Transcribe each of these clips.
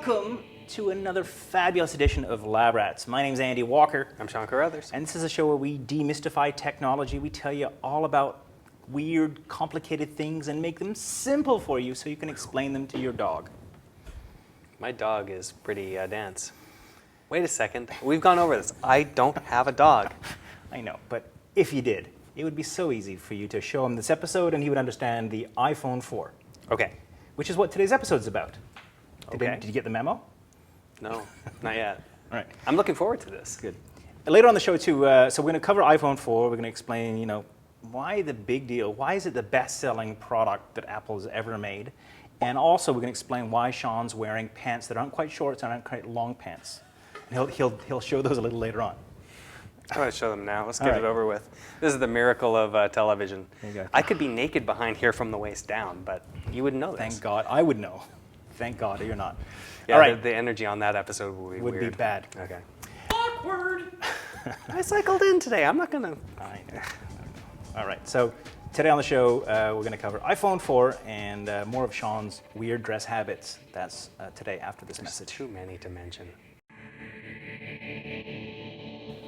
Welcome to another fabulous edition of Lab Rats. My name's Andy Walker. I'm Sean Carruthers. And this is a show where we demystify technology. We tell you all about weird, complicated things and make them simple for you so you can explain them to your dog. My dog is pretty dense. Wait a second. We've gone over this. I don't have a dog. I know, but if you did, it would be so easy for you to show him this episode and he would understand the iPhone 4. Okay. Which is what today's episode is about. Okay. Did you get the memo? No, not yet. All right. I'm looking forward to this. Good. Later on the show, too, so we're going to cover iPhone 4. We're going to explain, why the big deal? Why is it the best-selling product that Apple has ever made? And also, we're going to explain why Sean's wearing pants that aren't quite shorts and aren't quite long pants. And he'll show those a little later on. I'm going to show them now. Let's get it over with. This is the miracle of television. There you go. I could be naked behind here from the waist down, but you wouldn't know this. Thank God. I would know. Thank God you're not. Yeah, all right. the energy on that episode would be weird. Would be bad. Okay. Awkward. I cycled in today. I'm not going to... I know. All right. So today on the show, we're going to cover iPhone 4 and more of Sean's weird dress habits. That's today after this message. Too many to mention.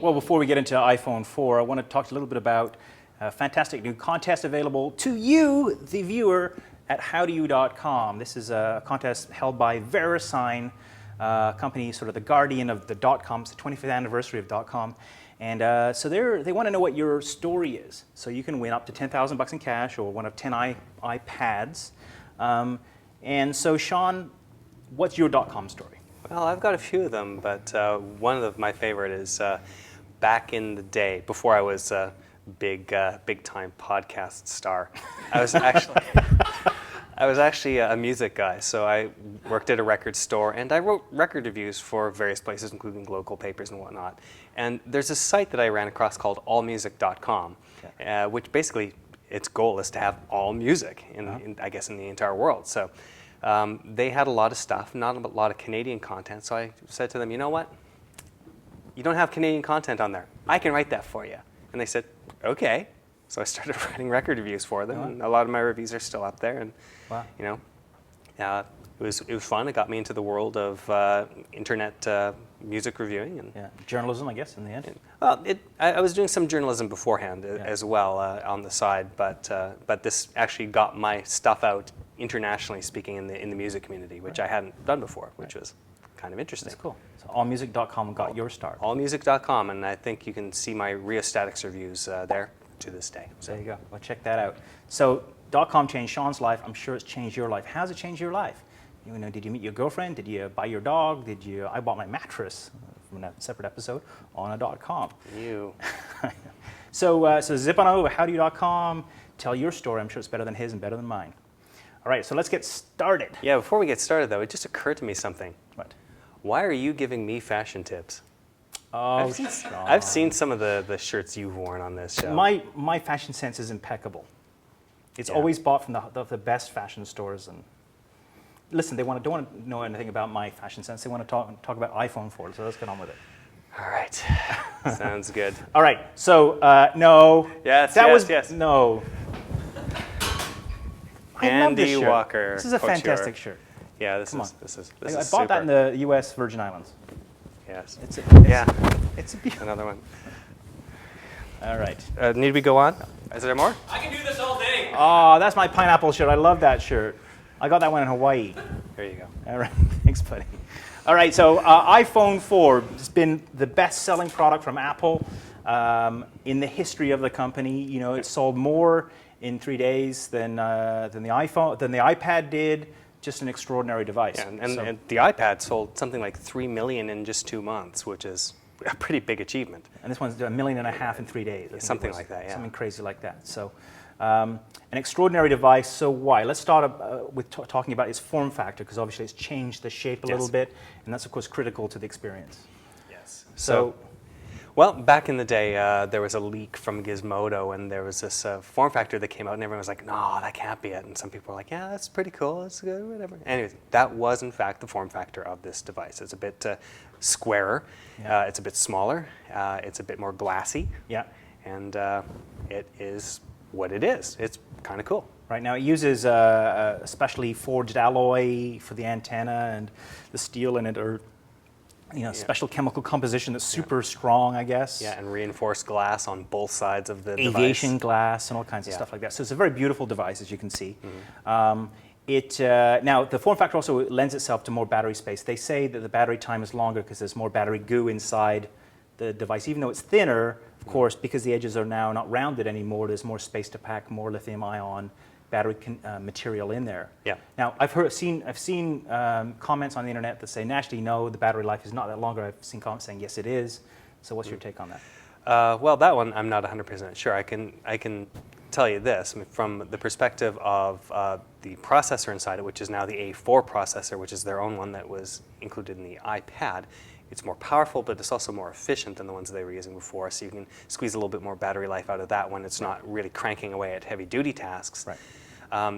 Well, before we get into iPhone 4, I want to talk a little bit about a fantastic new contest available to you, the viewer, at howdoyou.com. This is a contest held by VeriSign, a company sort of the guardian of the .com. It's the 25th anniversary of .com. And so they want to know what your story is. So you can win up to $10,000 in cash or one of 10 iPads. And so, Sean, what's your .com story? Well, I've got a few of them, but one of my favorite is back in the day, before I was a big-time podcast star. I was actually a music guy, so I worked at a record store, and I wrote record reviews for various places, including local papers and whatnot. And there's a site that I ran across called allmusic.com, which basically its goal is to have all music, I guess, in the entire world. So they had a lot of stuff, not a lot of Canadian content, so I said to them, you know what? You don't have Canadian content on there. I can write that for you. And they said, okay. So I started writing record reviews for them, and a lot of my reviews are still up there. And it was fun. It got me into the world of internet music reviewing and journalism, I guess, in the end. Well, I was doing some journalism beforehand as well on the side, but this actually got my stuff out internationally speaking in the music community, which I hadn't done before, which was kind of interesting. That's cool. So allmusic.com got your start. Allmusic.com, and I think you can see my Rheostatics reviews there to this day. So there you go. Well, check that out. So .com changed Sean's life. I'm sure it's changed your life. How's it changed your life? Did you meet your girlfriend? Did you buy your dog? I bought my mattress from a separate episode on a .com. You. So zip on over howdoyou.com. Tell your story. I'm sure it's better than his and better than mine. All right, so let's get started. Yeah, before we get started, though, it just occurred to me something. What? Why are you giving me fashion tips? Oh, I've seen some of the shirts you've worn on this show. My fashion sense is impeccable. It's always bought from the best fashion stores. And listen, they don't want to know anything about my fashion sense. They want to talk about iPhone 4. So let's get on with it. All right, sounds good. All right, so no. Yes, yes. No. Andy Walker. This is a fantastic shirt. Yeah, this is I bought that in the U.S. Virgin Islands. Yes. It's a beautiful. Another one. All right. Need we go on? Is there more? I can do this all day. Oh, that's my pineapple shirt. I love that shirt. I got that one in Hawaii. There you go. All right. Thanks, buddy. All right. So iPhone 4 has been the best-selling product from Apple in the history of the company. It sold more in 3 days than the iPad did. Just an extraordinary device. Yeah, and the iPad sold something like 3 million in just 2 months, which is a pretty big achievement. And this one's 1.5 million in 3 days. Something like that, yeah. Something crazy like that. So an extraordinary device. So why? Let's start with talking about its form factor, because obviously it's changed the shape a little bit, and that's, of course, critical to the experience. Yes. So well, back in the day, there was a leak from Gizmodo, and there was this form factor that came out, and everyone was like, no, that can't be it. And some people were like, yeah, that's pretty cool, that's good, whatever. Anyways, that was, in fact, the form factor of this device. It's a bit squarer, it's a bit smaller, it's a bit more glassy, and it is what it is. It's kind of cool. Right now, it uses a specially forged alloy for the antenna, and the steel in it are, special chemical composition that's super strong, I guess. Yeah, and reinforced glass on both sides of the Aviation device. glass and all kinds of stuff like that. So it's a very beautiful device, as you can see. Now, the form factor also lends itself to more battery space. They say that the battery time is longer because there's more battery goo inside the device. Even though it's thinner, of course, because the edges are now not rounded anymore, there's more space to pack more lithium-ion battery material in there. Yeah. Now, I've seen comments on the internet that say, naturally, no, the battery life is not that longer. I've seen comments saying, yes, it is. So what's your take on that? Well, that one I'm not 100% sure. I can tell you this. I mean, from the perspective of the processor inside it, which is now the A4 processor, which is their own one that was included in the iPad, it's more powerful, but it's also more efficient than the ones they were using before. So you can squeeze a little bit more battery life out of that when it's not really cranking away at heavy-duty tasks. Right.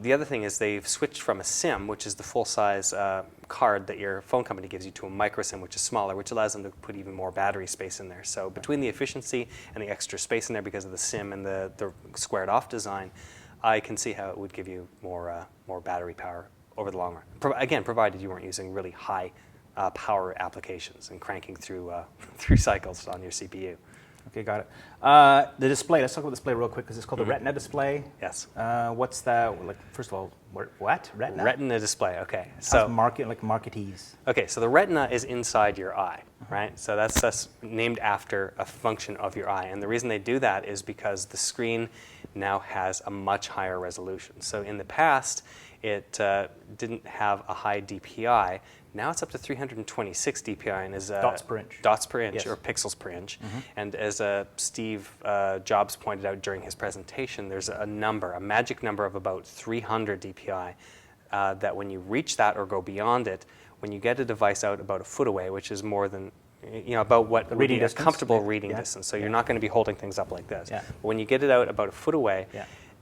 The other thing is they've switched from a SIM, which is the full-size card that your phone company gives you, to a micro SIM, which is smaller, which allows them to put even more battery space in there. So between the efficiency and the extra space in there because of the SIM and the squared-off design, I can see how it would give you more battery power over the long run. Again, provided you weren't using really high power applications and cranking through cycles on your CPU. Okay, got it. The display, let's talk about the display real quick because it's called the Retina Display. Yes. What's that? Like, first of all, what? Retina? Retina Display, okay. So marketees. Okay, so the retina is inside your eye, right? So that's named after a function of your eye. And the reason they do that is because the screen now has a much higher resolution. So in the past, it didn't have a high DPI. Now it's up to 326 DPI and is dots per inch. Dots per inch, yes. or pixels per inch. And as Steve Jobs pointed out during his presentation, there's a magic number of about 300 DPI that when you reach that or go beyond it, when you get a device out about a foot away, which is more than about what would be a comfortable reading distance. So you're not going to be holding things up like this. Yeah. But when you get it out about a foot away,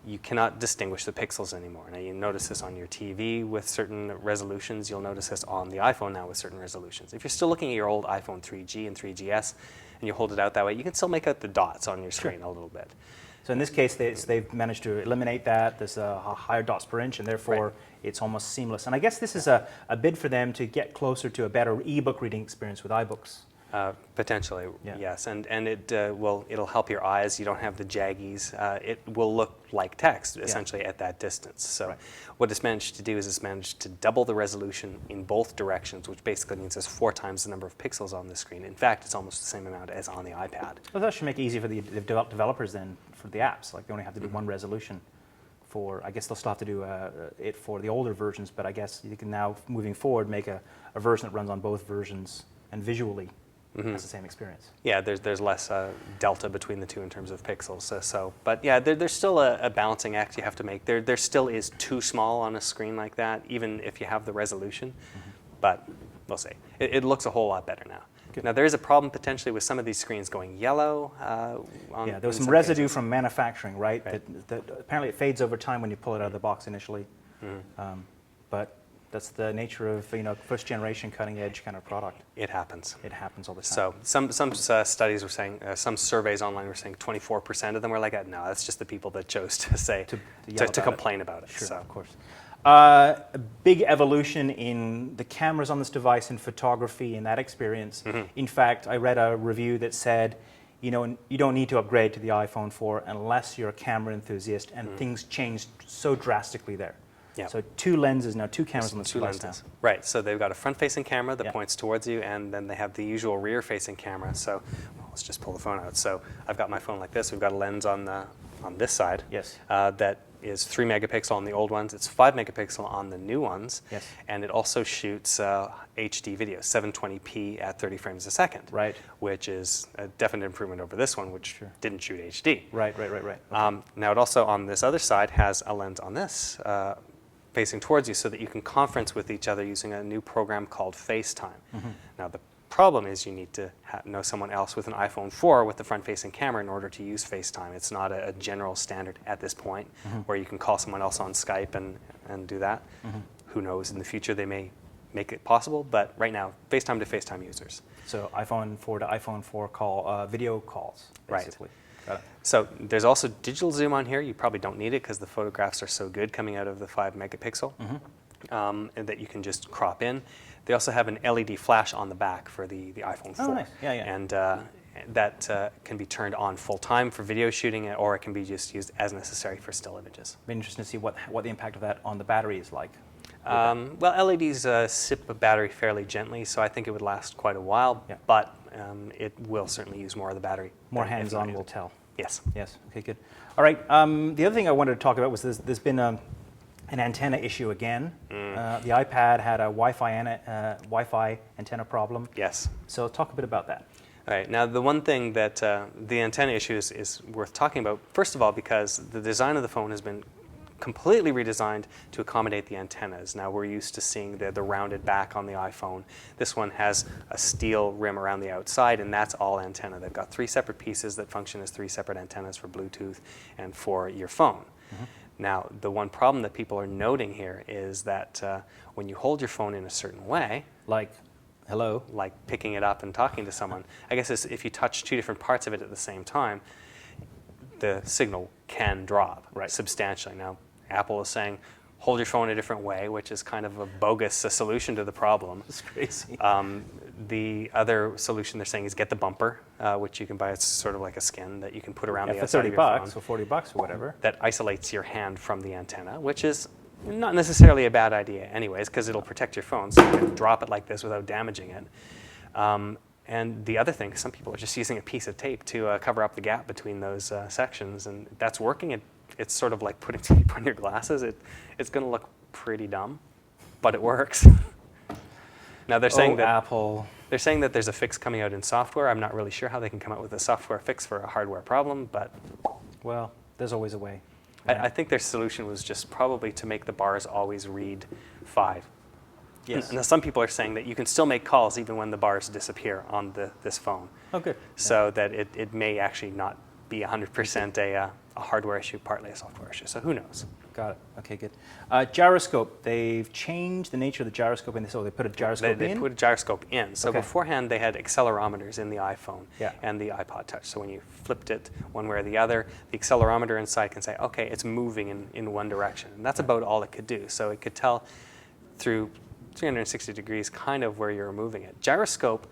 you cannot distinguish the pixels anymore. Now you notice this on your TV with certain resolutions. You'll notice this on the iPhone now with certain resolutions. If you're still looking at your old iPhone 3G and 3GS and you hold it out that way, you can still make out the dots on your screen a little bit. So in this case, they've managed to eliminate that. There's a higher dots per inch, and therefore it's almost seamless. And I guess this is a bid for them to get closer to a better ebook reading experience with iBooks. Potentially, yes, and it'll help your eyes. You don't have the jaggies. It will look like text essentially at that distance. So what it's managed to do is it's managed to double the resolution in both directions, which basically means there's 4 times the number of pixels on the screen. In fact, it's almost the same amount as on the iPad. Well, that should make it easy for the developers then for the apps. Like they only have to do one resolution. I guess they'll still have to do it for the older versions, but I guess you can now, moving forward, make a version that runs on both versions and visually has the same experience. Yeah, there's less delta between the two in terms of pixels. But yeah, there's still a balancing act you have to make. There still is too small on a screen like that, even if you have the resolution. But we'll see. It looks a whole lot better now. Good. Now there is a problem potentially with some of these screens going yellow. There was some residue from manufacturing, right? That apparently it fades over time when you pull it out of the box initially. But that's the nature of first generation cutting edge kind of product. It happens. It happens all the time. So some studies were saying, some surveys online were saying 24% of them were like, no, that's just the people that chose to say to complain about it. Sure, of course. A big evolution in the cameras on this device in photography and that experience. In fact, I read a review that said, you don't need to upgrade to the iPhone 4 unless you're a camera enthusiast, and things changed so drastically there. Yeah. So 2 lenses now, 2 cameras on this device now. Right, so they've got a front-facing camera that points towards you, and then they have the usual rear-facing camera. So let's just pull the phone out. So I've got my phone like this. We've got a lens on this side. Yes. That is 3 megapixel on the old ones. It's 5 megapixel on the new ones. Yes. And it also shoots HD video, 720p at 30 frames a second. Right. Which is a definite improvement over this one, which didn't shoot HD. Right. Okay. Now it also, on this other side, has a lens on this facing towards you so that you can conference with each other using a new program called FaceTime. Now the problem is you need to know someone else with an iPhone 4 with the front-facing camera in order to use FaceTime. It's not a general standard at this point where you can call someone else on Skype and do that. Who knows, in the future they may make it possible, but right now, FaceTime to FaceTime users. So iPhone 4 to iPhone 4 video calls, basically. Right. Got it. So there's also digital zoom on here. You probably don't need it because the photographs are so good coming out of the 5 megapixel and that you can just crop in. They also have an LED flash on the back for the iPhone 4. Oh, nice. Yeah, yeah. And that can be turned on full time for video shooting, or it can be just used as necessary for still images. Be interesting to see what the impact of that on the battery is like. Well, LEDs sip a battery fairly gently, so I think it would last quite a while, Yeah. but it will certainly use more of the battery. More than if hands-on not will used. tell. Yes. Yes. Okay, good. All right. The other thing I wanted to talk about was there's been an antenna issue again. The iPad had a Wi-Fi antenna problem. Yes. So talk a bit about that. All right. Now, the one thing that the antenna issue is worth talking about, first of all, because the design of the phone has been completely redesigned to accommodate the antennas. Now, we're used to seeing the rounded back on the iPhone. This one has a steel rim around the outside, and that's all antenna. They've got 3 separate pieces that function as 3 separate antennas for Bluetooth and for your phone. Now, the one problem that people are noting here is that when you hold your phone in a certain way, Like, hello. like picking it up and talking to someone, I guess if you touch 2 different parts of it at the same time, the signal can drop substantially. Now, Apple is saying, hold your phone a different way, which is kind of a bogus solution to the problem. It's crazy. The other solution they're saying is get the bumper, which you can buy. It's sort of like a skin that you can put around the For outside 30 of your bucks phone. or 40 bucks or whatever. That isolates your hand from the antenna, which is not necessarily a bad idea anyways, because it'll protect your phone, so you can drop it like this without damaging it. And the other thing, some people are just using a piece of tape to cover up the gap between those sections, and that's working. It's sort of like putting tape on your glasses. It's going to look pretty dumb, but it works. Now they're saying that Apple. they're saying that there's a fix coming out in software. I'm not really sure how they can come out with a software fix for a hardware problem, but Well, there's always a way. I think their solution was just probably to make the bars always read 5. Yes. Now, some people are saying that you can still make calls even when the bars disappear on this phone. Oh, good. So that it may actually not be 100% a hardware issue, partly a software issue. So who knows? Got it. Okay, good. Gyroscope. They've changed the nature of the gyroscope in this. So they put a gyroscope They in. put a gyroscope in. So Okay. beforehand, they had accelerometers in the iPhone Yeah. and the iPod Touch. So when you flipped it one way or the other, the accelerometer inside can say, okay, it's moving in one direction. And that's about all it could do. So it could tell through 360 degrees kind of where you're moving it. Gyroscope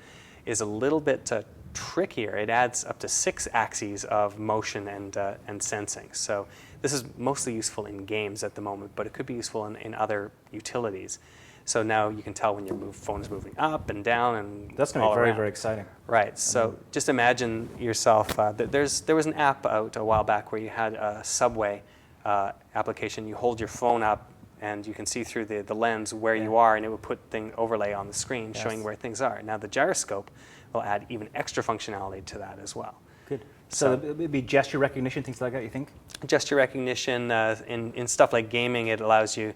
is a little bit trickier. It adds up to 6 axes of motion and sensing. So this is mostly useful in games at the moment, but it could be useful in other utilities. So now you can tell when your phone is moving up and down and That's going to all be very, around. very exciting. Right. So just imagine yourself. There was an app out a while back where you had a subway application. You hold your phone up and you can see through the lens where you are, and it would put overlay on the screen showing where things are. Now the gyroscope will add even extra functionality to that as well. Good. So it would be gesture recognition, things like that, you think? Gesture recognition, in stuff like gaming, it allows you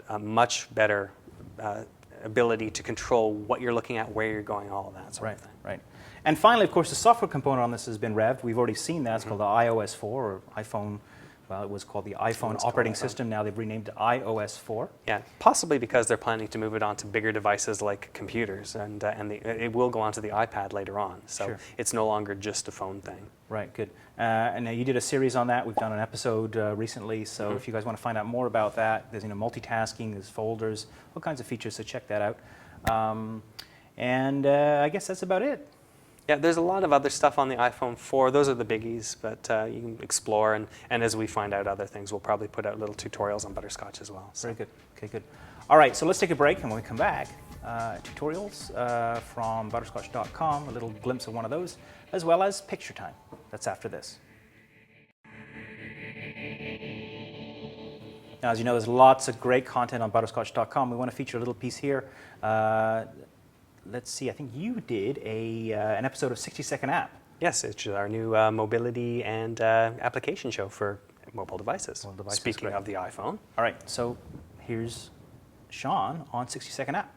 a much better ability to control what you're looking at, where you're going, all of that sort of thing. Right. And finally, of course, the software component on this has been revved. We've already seen that. It's called the iOS 4 or iPhone. Well, it was called the iPhone operating system. Now they've renamed it iOS 4. Yeah, possibly because they're planning to move it onto bigger devices like computers, and it will go onto the iPad later on. So it's no longer just a phone thing. Right, good. And now you did a series on that. We've done an episode recently. So if you guys want to find out more about that, there's multitasking, there's folders, all kinds of features. So check that out. I guess that's about it. Yeah, there's a lot of other stuff on the iPhone 4. Those are the biggies, but you can explore. And as we find out other things, we'll probably put out little tutorials on Butterscotch as well. So. Very good. Okay, good. All right, so let's take a break. And when we come back, tutorials from butterscotch.com, a little glimpse of one of those, as well as picture time. That's after this. Now, as you know, there's lots of great content on butterscotch.com. We want to feature a little piece here. Let's see, I think you did an episode of 60-Second App. Yes, it's our new mobility and application show for mobile devices. Speaking of the iPhone. All right, so here's Sean on 60-Second App.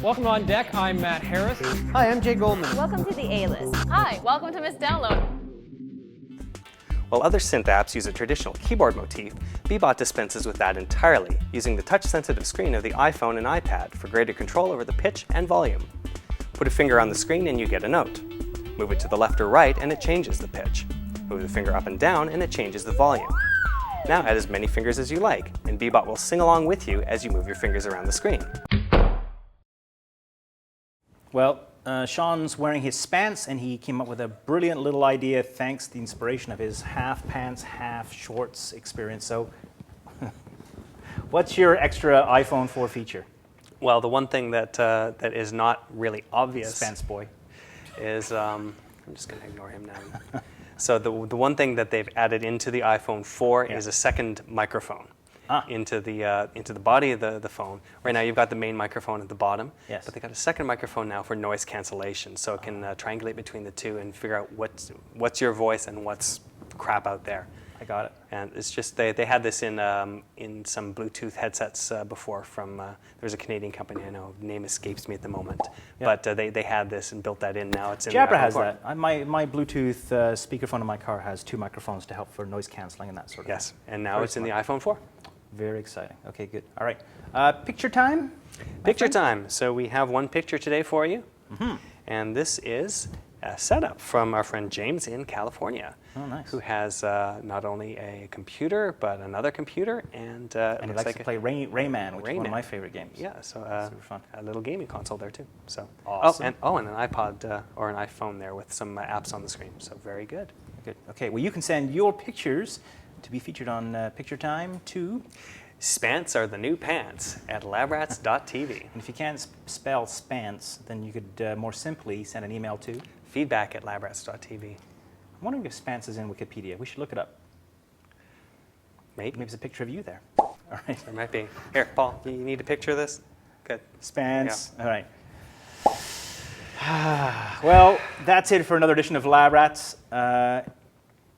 Welcome on deck. I'm Matt Harris. Hi, I'm Jay Goldman. Welcome to the A-List. Hi, welcome to Miss Download. While other synth apps use a traditional keyboard motif, Bebot dispenses with that entirely, using the touch-sensitive screen of the iPhone and iPad for greater control over the pitch and volume. Put a finger on the screen and you get a note. Move it to the left or right and it changes the pitch. Move the finger up and down and it changes the volume. Now add as many fingers as you like, and Bebop will sing along with you as you move your fingers around the screen. Well, Sean's wearing his Spants, and he came up with a brilliant little idea thanks to the inspiration of his half pants, half shorts experience. So, what's your extra iPhone 4 feature? Well, the one thing that is not really obvious Spants boy. is, I'm just going to ignore him now. So the one thing that they've added into the iPhone 4 is a second microphone into the body of the phone. Right now you've got the main microphone at the bottom, but they got a second microphone now for noise cancellation, so it can triangulate between the two and figure out what's your voice and what's crap out there. I got it. And it's just they had this in some Bluetooth headsets before from there's a Canadian company I know, name escapes me at the moment, but they had this and built that in. Now it's in Jabra has that. My Bluetooth speakerphone in my car has 2 microphones to help for noise cancelling and that sort of thing. Yes, and now it's in the iPhone 4. Very exciting. Okay, good. All right. Picture time? Picture time. So we have one picture today for you. And this is a setup from our friend James in California. Oh, nice. Who has not only a computer, but another computer, and he likes to play Rayman, which is one of my favorite games. Yeah, so super fun. A little gaming console there too. So awesome. And an iPod or an iPhone there with some apps on the screen. So very good. Good. Okay. Well, you can send your pictures to be featured on Picture Time to Spants are the new pants at labrats.tv. And if you can't spell Spants, then you could more simply send an email to feedback@labrats.tv. I'm wondering if Spants is in Wikipedia. We should look it up. Maybe there's a picture of you there. All right. There might be. Here, Paul, you need a picture of this? Good. Spants. Yeah. All right. Well, that's it for another edition of Lab Rats.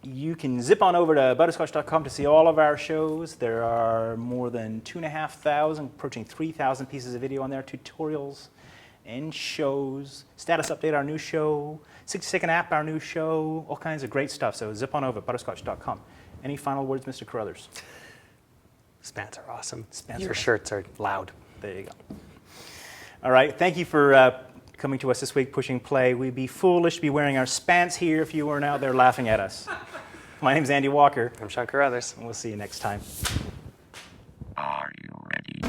You can zip on over to butterscotch.com to see all of our shows. There are more than 2,500, approaching 3,000 pieces of video on there, tutorials and shows, status update our new show, 60-second app our new show, all kinds of great stuff. So zip on over butterscotch.com. Any final words, Mr. Carruthers? Spants are awesome. Your shirts are loud. There you go. All right, thank you for coming to us this week, pushing play. We'd be foolish to be wearing our Spants here if you weren't out there laughing at us. My name's Andy Walker. I'm Sean Carruthers. And we'll see you next time. Are you ready?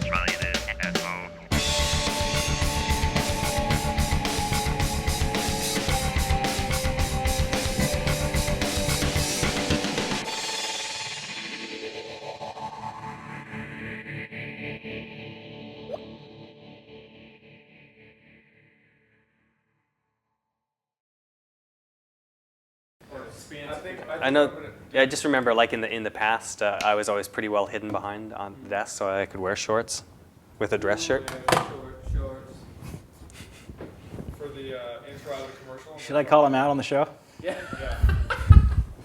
Try this at home. I know. Yeah, I just remember, like in the past, I was always pretty well hidden behind on the desk, so I could wear shorts with a dress shirt. Shorts. For the intro of the commercial. Should I call him out on the show? Yeah.